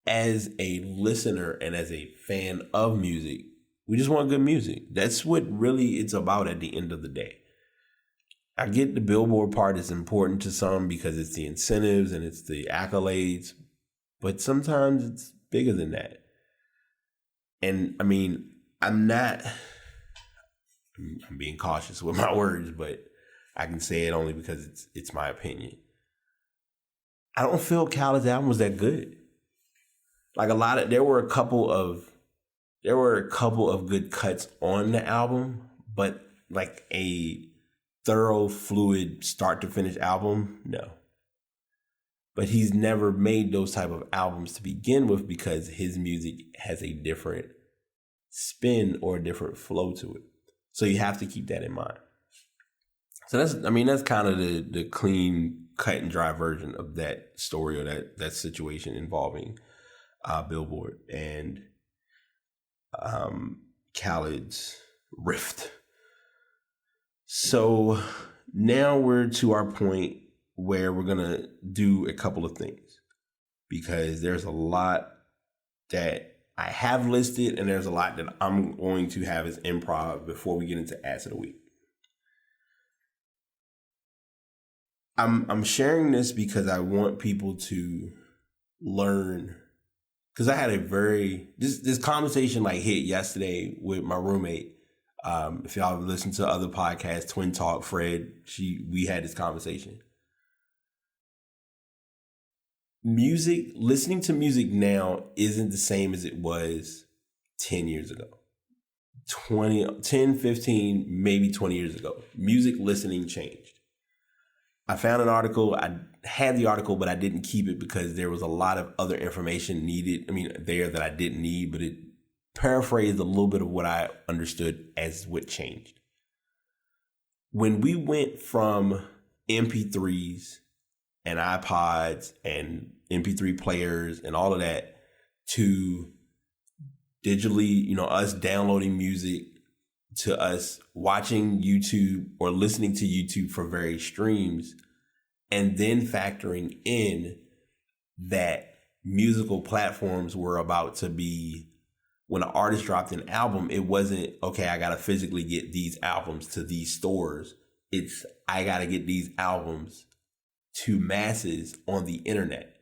A: as a listener and as a fan of music, we just want good music. That's what really it's about at the end of the day. I get the Billboard part is important to some because it's the incentives and it's the accolades, but sometimes it's bigger than that. And I mean, I'm being cautious with my words, but I can say it only because it's my opinion. I don't feel Khaled's album was that good. Like there were a couple of good cuts on the album, but like a thorough, fluid, start to finish album, no. But he's never made those type of albums to begin with because his music has a different spin or a different flow to it. So you have to keep that in mind. So that's kind of the clean, cut and dry version of that story or that situation involving Billboard and Khaled's rift. So now we're to our point where we're going to do a couple of things because there's a lot that I have listed and there's a lot that I'm going to have as improv before we get into Ads of the Week. I'm sharing this because I want people to learn, because I had this conversation like hit yesterday with my roommate. If y'all have listened to other podcasts, Twin Talk, Fred, we had this conversation. Listening to music now isn't the same as it was 10 years ago. 10, 15, maybe 20 years ago. Music listening changed. I found an article. I had the article, but I didn't keep it because there was a lot of other information there that I didn't need, but it paraphrased a little bit of what I understood as what changed. When we went from MP3s and iPods and MP3 players and all of that to digitally, us downloading music, to us watching YouTube or listening to YouTube for various streams, and then factoring in that musical platforms were about to be, when an artist dropped an album, it wasn't, okay, I got to physically get these albums to these stores. It's, I got to get these albums to masses on the internet.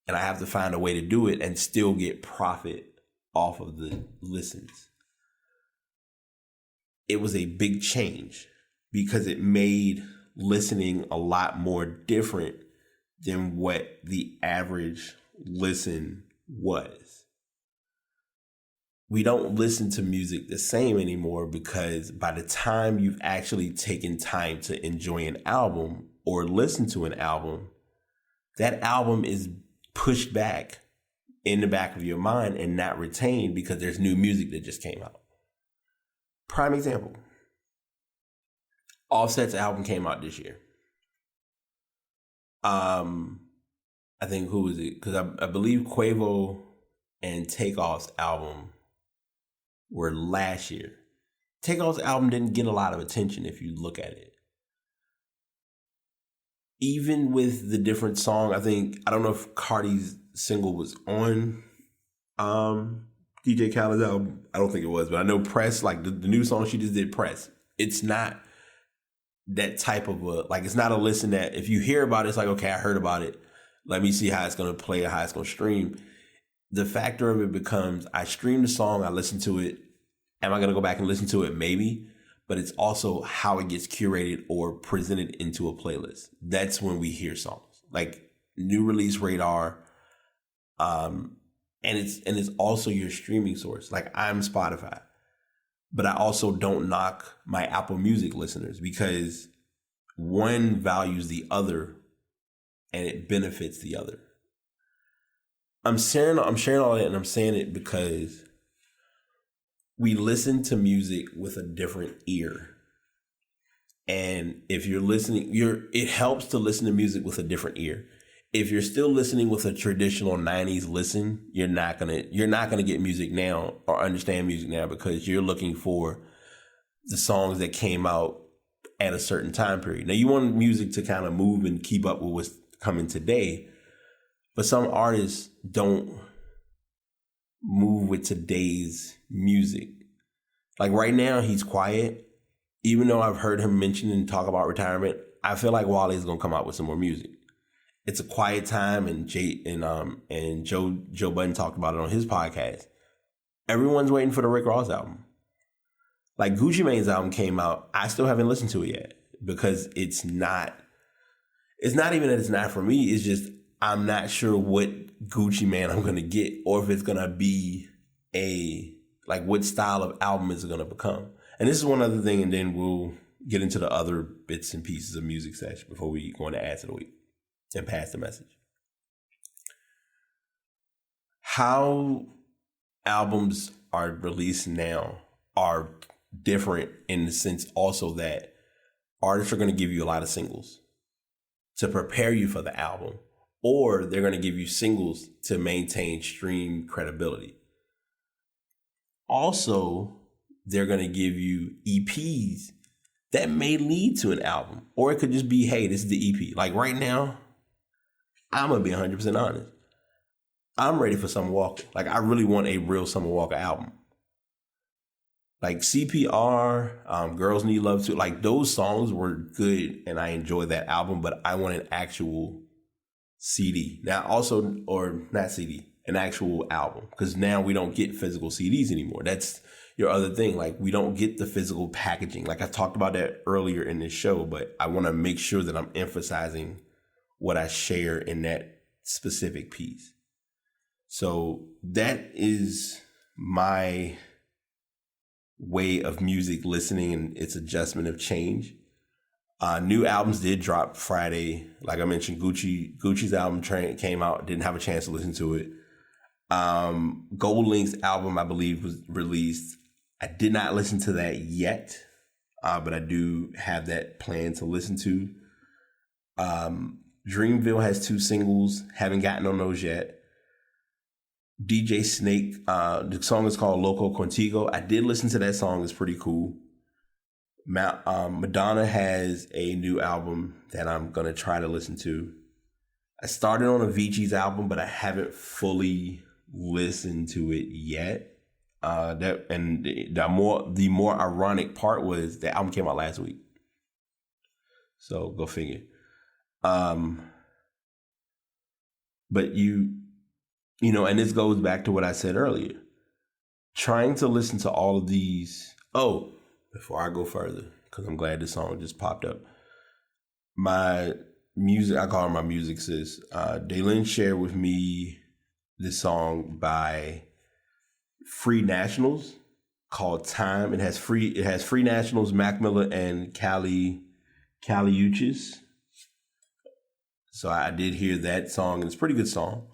A: And I have to find a way to do it and still get profit off of the listens. It was a big change because it made listening a lot more different than what the average listen was. We don't listen to music the same anymore because by the time you've actually taken time to enjoy an album or listen to an album, that album is pushed back in the back of your mind and not retained because there's new music that just came out. Prime example. Offset's album came out this year. I think, who was it? Because I believe Quavo and Takeoff's album were last year. Takeoff's album didn't get a lot of attention if you look at it. even with the different song, I don't know if Cardi's single was on DJ Khaled's album. I don't think it was, but I know Press, like the new song she just did, Press. It's not that type of it's not a listen that if you hear about it, it's like, okay, I heard about it. Let me see how it's going to play or how it's going to stream. The factor of it becomes, I stream the song, I listen to it. Am I going to go back and listen to it? Maybe. But it's also how it gets curated or presented into a playlist. That's when we hear songs like new release radar. And it's also your streaming source. Like I'm Spotify, but I also don't knock my Apple Music listeners because one values the other and it benefits the other. I'm sharing all that, and I'm saying it because we listen to music with a different ear. And if you're listening, it helps to listen to music with a different ear. If you're still listening with a traditional 90s listen, you're not gonna get music now or understand music now because you're looking for the songs that came out at a certain time period. Now you want music to kind of move and keep up with what's coming today, but some artists don't move with today's music. Like right now, he's quiet. Even though I've heard him mention and talk about retirement, I feel like Wally's gonna come out with some more music. It's a quiet time, and Joe Budden talked about it on his podcast. Everyone's waiting for the Rick Ross album. Like Gucci Mane's album came out, I still haven't listened to it yet because it's not even that it's not for me. It's just I'm not sure what Gucci Mane I'm gonna get, or if it's gonna be what style of album is it gonna become. And this is one other thing, and then we'll get into the other bits and pieces of music section before we go into Ads of the Week and pass the message. How albums are released now are different in the sense also that artists are going to give you a lot of singles to prepare you for the album, or they're going to give you singles to maintain stream credibility. Also, they're going to give you EPs that may lead to an album, or it could just be, hey, this is the EP. Like right now, I'm going to be 100% honest. I'm ready for Summer Walker. Like I really want a real Summer Walker album. Like CPR, Girls Need Love Too. Like those songs were good and I enjoyed that album, but I want an actual CD. Now also, or not CD, an actual album. Because now we don't get physical CDs anymore. That's your other thing. Like we don't get the physical packaging. Like I talked about that earlier in this show, but I want to make sure that I'm emphasizing what I share in that specific piece. So that is my way of music listening and its adjustment of change. New albums did drop Friday. Like I mentioned, Gucci's album came out. Didn't have a chance to listen to it. Gold Link's album, I believe, was released. I did not listen to that yet, but I do have that plan to listen to. Dreamville has 2 singles. Haven't gotten on those yet. DJ Snake, the song is called Loco Contigo. I did listen to that song. It's pretty cool. Madonna has a new album that I'm going to try to listen to. I started on Avicii's album, but I haven't fully listened to it yet. The more ironic part was the album came out last week. So go figure. But you know, and this goes back to what I said earlier. Trying to listen to all of these. Oh, before I go further, because I'm glad this song just popped up. My music, I call her my music sis. Daylin shared with me this song by Free Nationals called Time. It has Free Nationals, Mac Miller, and Kali Uchis. So I did hear that song, and it's a pretty good song.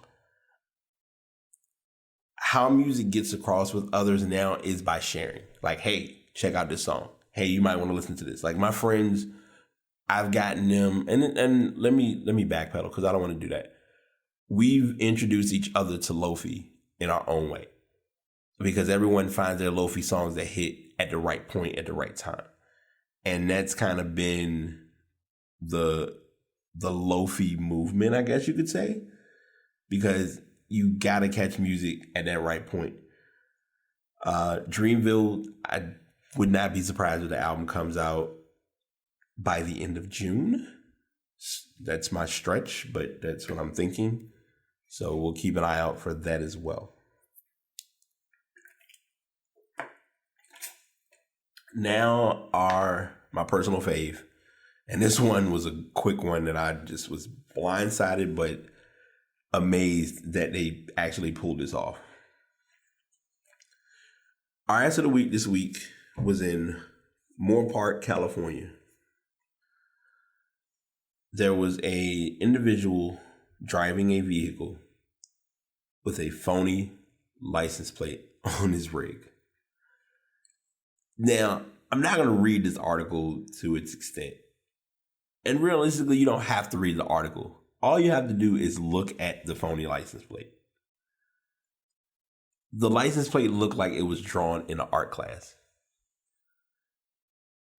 A: How music gets across with others now is by sharing. Like, hey, check out this song. Hey, you might want to listen to this. Like my friends, I've gotten them, and let me backpedal because I don't want to do that. We've introduced each other to Lofi in our own way because everyone finds their Lofi songs that hit at the right point at the right time, and that's kind of been the the lo-fi movement, I guess you could say, because you gotta catch music at that right point. Dreamville, I would not be surprised if the album comes out by the end of June. That's my stretch, but that's what I'm thinking. So we'll keep an eye out for that as well. Now my personal fave. And this one was a quick one that I just was blindsided, but amazed that they actually pulled this off. Our ass of the week this week was in Moore Park, California. There was a individual driving a vehicle with a phony license plate on his rig. Now, I'm not going to read this article to its extent. And realistically, you don't have to read the article. All you have to do is look at the phony license plate. The license plate looked like it was drawn in an art class.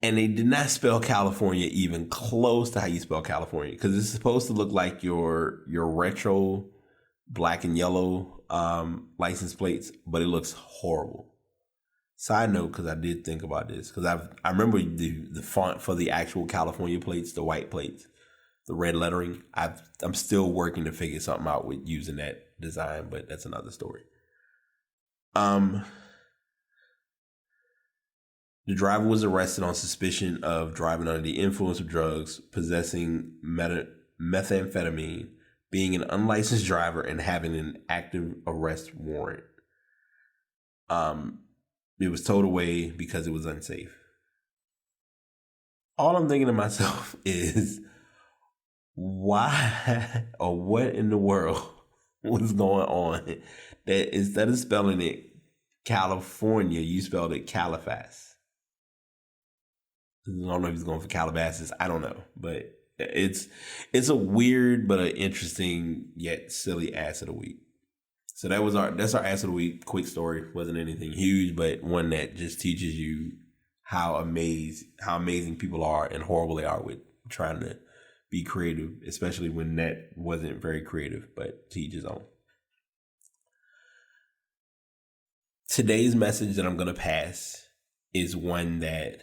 A: And they did not spell California even close to how you spell California, because it's supposed to look like your retro black and yellow license plates, but it looks horrible. Side note, because I did think about this, because I remember the font for the actual California plates, the white plates, the red lettering. I'm still working to figure something out with using that design, but that's another story. The driver was arrested on suspicion of driving under the influence of drugs, possessing methamphetamine, being an unlicensed driver, and having an active arrest warrant. It was towed away because it was unsafe. All I'm thinking to myself is, why or what in the world was going on that instead of spelling it California, you spelled it Califas? I don't know if he's going for Calabasas. I don't know, but it's a weird but an interesting yet silly ass of the week. So that's our ass of the week. Quick story. Wasn't anything huge, but one that just teaches you how amazing people are and horrible they are with trying to be creative, especially when that wasn't very creative, but to each his own. Today's message that I'm going to pass is one that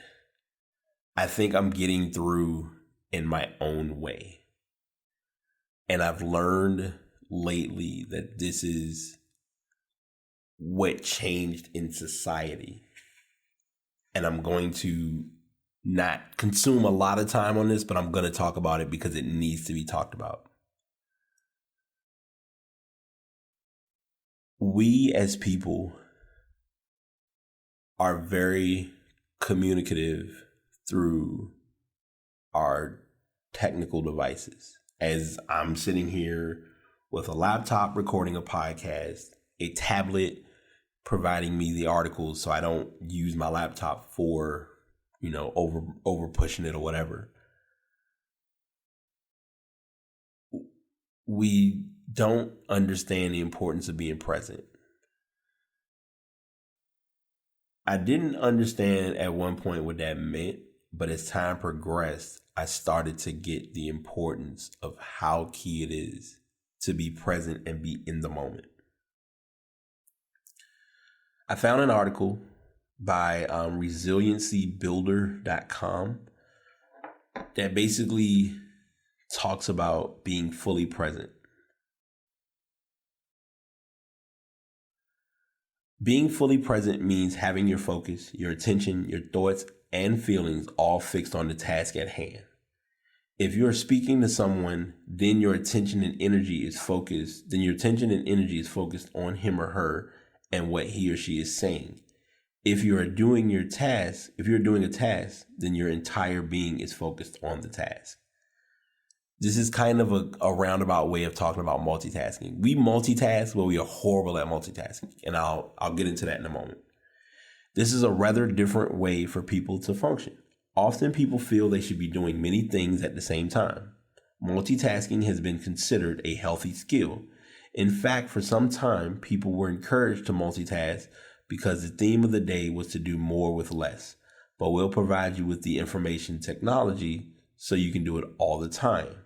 A: I think I'm getting through in my own way. And I've learned lately that this is what changed in society. And I'm going to not consume a lot of time on this, but I'm going to talk about it because it needs to be talked about. We as people are very communicative through our technical devices. As I'm sitting here with a laptop recording a podcast, a tablet providing me the articles so I don't use my laptop for, over pushing it or whatever. We don't understand the importance of being present. I didn't understand at one point what that meant, but as time progressed, I started to get the importance of how key it is to be present and be in the moment. I found an article by resiliencybuilder.com that basically talks about being fully present. Being fully present means having your focus, your attention, your thoughts, and feelings all fixed on the task at hand. If you are speaking to someone, then your attention and energy is focused. On him or her and what he or she is saying. If you're doing a task, then your entire being is focused on the task. This is kind of a roundabout way of talking about multitasking. We multitask, but we are horrible at multitasking. And I'll get into that in a moment. This is a rather different way for people to function. Often people feel they should be doing many things at the same time. Multitasking has been considered a healthy skill. In fact, for some time, people were encouraged to multitask because the theme of the day was to do more with less. But we'll provide you with the information technology so you can do it all the time.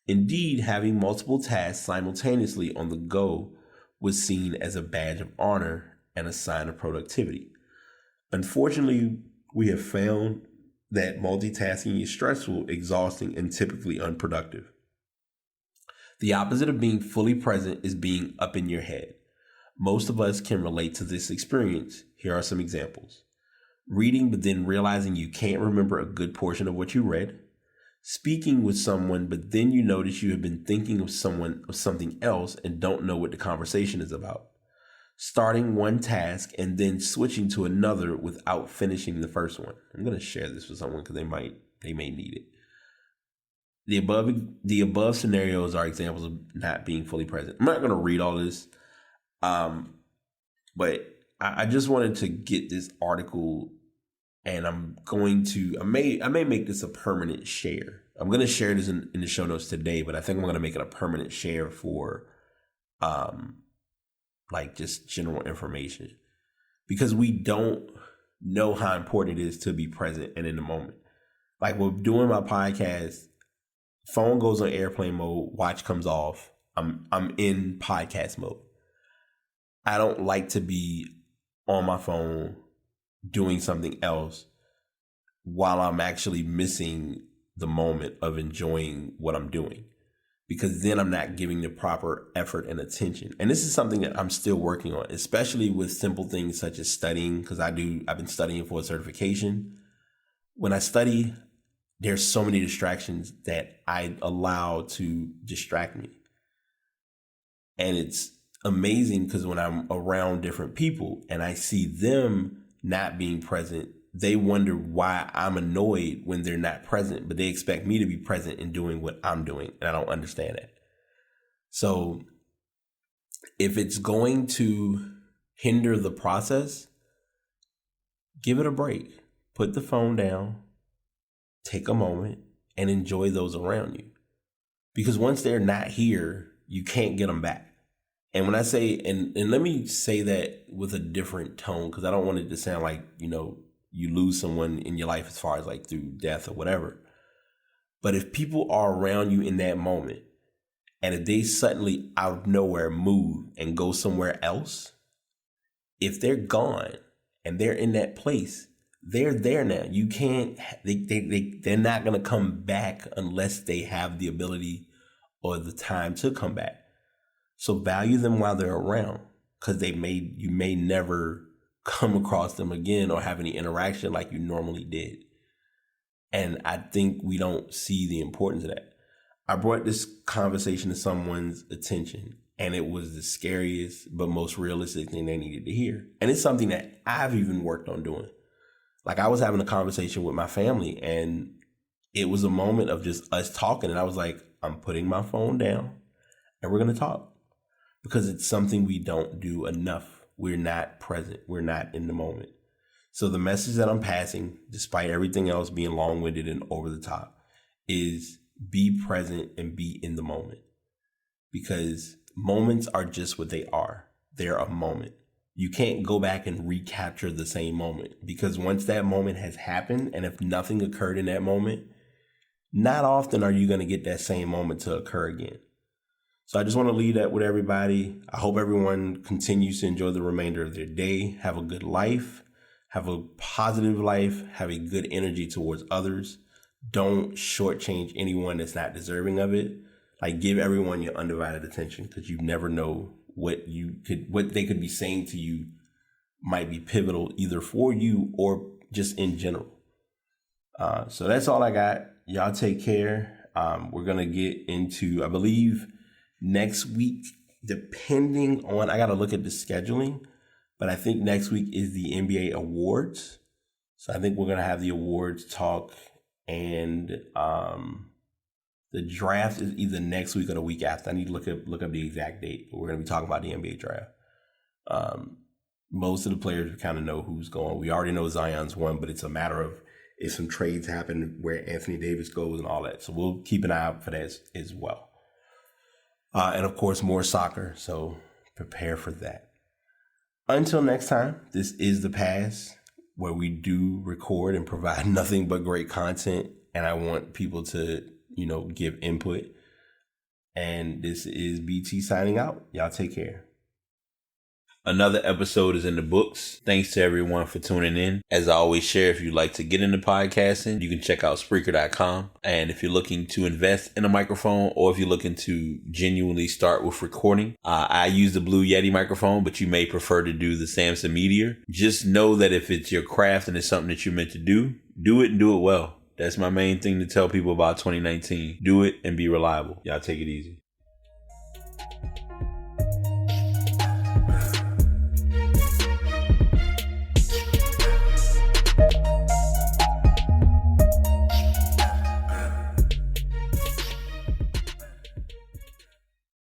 A: Indeed, having multiple tasks simultaneously on the go was seen as a badge of honor and a sign of productivity. Unfortunately, we have found that multitasking is stressful, exhausting, and typically unproductive. The opposite of being fully present is being up in your head. Most of us can relate to this experience. Here are some examples. Reading, but then realizing you can't remember a good portion of what you read. Speaking with someone, but then you notice you have been thinking of something else and don't know what the conversation is about. Starting one task and then switching to another without finishing the first one. I'm going to share this with someone because they may need it. The above scenarios are examples of not being fully present. I'm not going to read all this, but I just wanted to get this article, and I may make this a permanent share. I'm going to share this in the show notes today, but I think I'm going to make it a permanent share for like just general information, because we don't know how important it is to be present and in the moment. Like with doing my podcast, phone goes on airplane mode, watch comes off. I'm in podcast mode. I don't like to be on my phone doing something else while I'm actually missing the moment of enjoying what I'm doing, because then I'm not giving the proper effort and attention. And this is something that I'm still working on, especially with simple things such as studying, because I've been studying for a certification. When I study, there's so many distractions that I allow to distract me. And it's amazing because when I'm around different people and I see them not being present, they wonder why I'm annoyed when they're not present, but they expect me to be present in doing what I'm doing. And I don't understand that. So if it's going to hinder the process, give it a break. Put the phone down, take a moment, and enjoy those around you. Because once they're not here, you can't get them back. And when I say, and let me say that with a different tone, because I don't want it to sound like, you lose someone in your life as far as like through death or whatever. But if people are around you in that moment, and if they suddenly out of nowhere move and go somewhere else, if they're gone and they're in that place, they're there now. You can't, they're not going to come back unless they have the ability or the time to come back. So value them while they're around, because you may never come across them again or have any interaction like you normally did. And I think we don't see the importance of that. I brought this conversation to someone's attention, and it was the scariest but most realistic thing they needed to hear. And it's something that I've even worked on doing. Like, I was having a conversation with my family, and it was a moment of just us talking. And I was like, I'm putting my phone down and we're going to talk, because it's something we don't do enough. We're not present. We're not in the moment. So the message that I'm passing, despite everything else being long-winded and over the top, is be present and be in the moment. Because moments are just what they are. They're a moment. You can't go back and recapture the same moment, because once that moment has happened, and if nothing occurred in that moment, not often are you going to get that same moment to occur again. So I just want to leave that with everybody. I hope everyone continues to enjoy the remainder of their day. Have a good life. Have a positive life. Have a good energy towards others. Don't shortchange anyone that's not deserving of it. Like, give everyone your undivided attention, because you never know what they could be saying to you might be pivotal either for you or just in general. So that's all I got. Y'all take care. We're going to get into, I believe, next week, depending on, I got to look at the scheduling, but I think next week is the NBA awards. So I think we're going to have the awards talk, and the draft is either next week or the week after. I need to look up the exact date, but we're going to be talking about the NBA draft. Most of the players, we kind of know who's going. We already know Zion's won, but it's a matter of if some trades happen where Anthony Davis goes and all that. So we'll keep an eye out for that as well. And of course, more soccer. So prepare for that. Until next time, this is The Pass, where we do record and provide nothing but great content. And I want people to, give input. And this is BT signing out. Y'all take care.
B: Another episode is in the books. Thanks to everyone for tuning in. As I always share, if you'd like to get into podcasting, you can check out Spreaker.com. And if you're looking to invest in a microphone, or if you're looking to genuinely start with recording, I use the Blue Yeti microphone, but you may prefer to do the Samson Meteor. Just know that if it's your craft and it's something that you're meant to do it and do it well. That's my main thing to tell people about 2019. Do it and be reliable. Y'all take it easy.